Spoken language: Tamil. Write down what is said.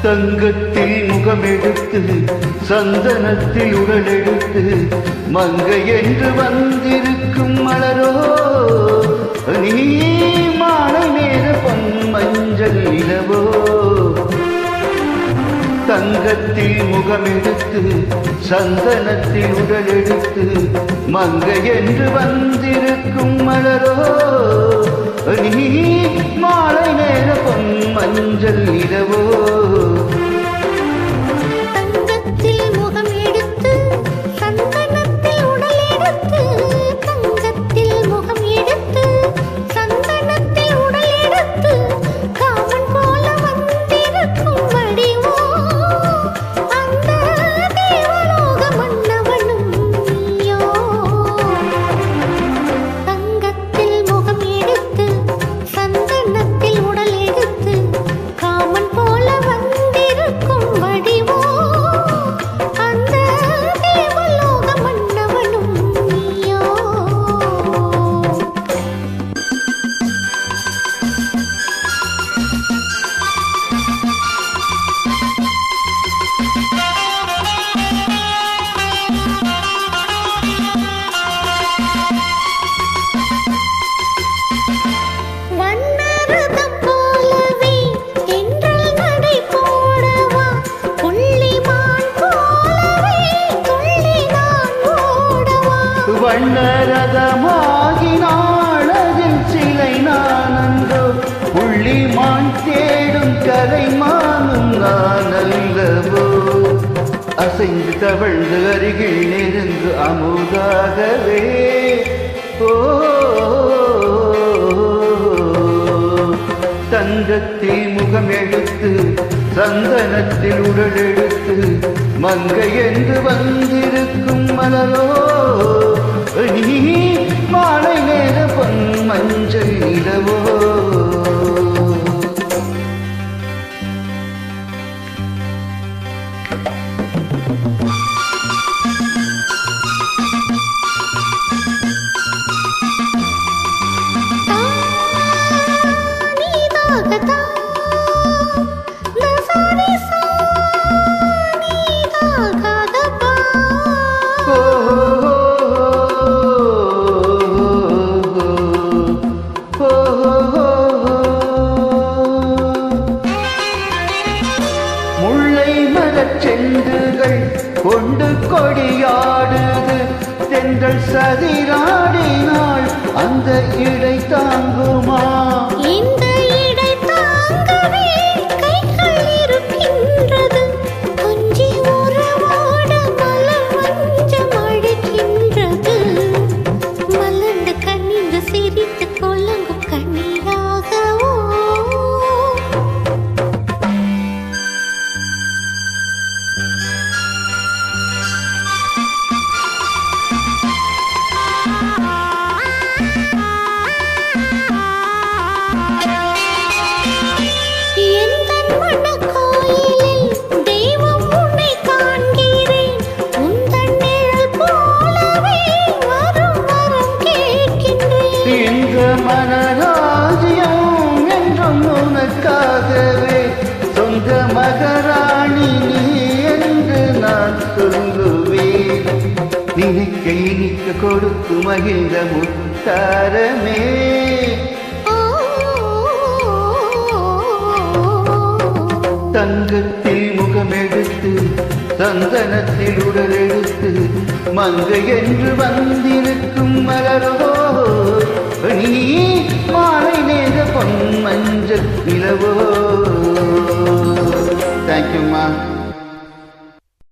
தங்கத்தில் முகமெடுத்து சந்தனத்தில் உடலெடுத்து மங்கை என்று வந்திருக்கும் மலரோ நீ மாலை நேர பொன் மஞ்சள் நிலவோ. தங்கத்தில் முகமெடுத்து சந்தனத்தில் உடலெடுத்து மங்கை என்று வந்திருக்கும் மலரோ நீ மாலை நேர பொன் மஞ்சள் நிலவோ. வண்ணரதமாகினாளதில் சிலை நானந்தோ புள்ளிமான் தேடும் கரை மானும் நானல்லவோ. அசைந்து தவழ்ந்து அருகில் நெருங்கு அமுதாகவே ஓ. தங்கத்தில் முகம் எடுத்து சந்தனத்தில் உடலெடுத்து மங்கை என்று வந்திருக்கும் மலரோ நீ மாலை நேர பொன் மஞ்சள் நிலவோ. செண்டுகள் கொண்டு கொடியாடுது தென்றல் சதிராடினாள் அந்த இடை தாங்குமா. இந்த இடை தாங்கவே கைகள் இருக்கின்றது கொஞ்சி உறவாட மலர் மஞ்சம் அழைக்கின்றது மலர்ந்து கண்ணிந்து சிரித்து கொள்ளங்கும் கண்ணீராகவோ. மனராஜ்யம் என்றும் உனக்காகவே சொந்த மகராணி நீ என்று நான் சொல்லுவேன். நினைக்க இனிக்க கொடுத்து மகிழ்ந்த முத்தாரமே. தங்கத்தில் முகமெடுத்து சந்தனத்தில் உடலெடுத்து மங்கை என்று வந்திருக்கும் மலரோ நீ மாலை நேர பொன் மஞ்சள் நிலவோ.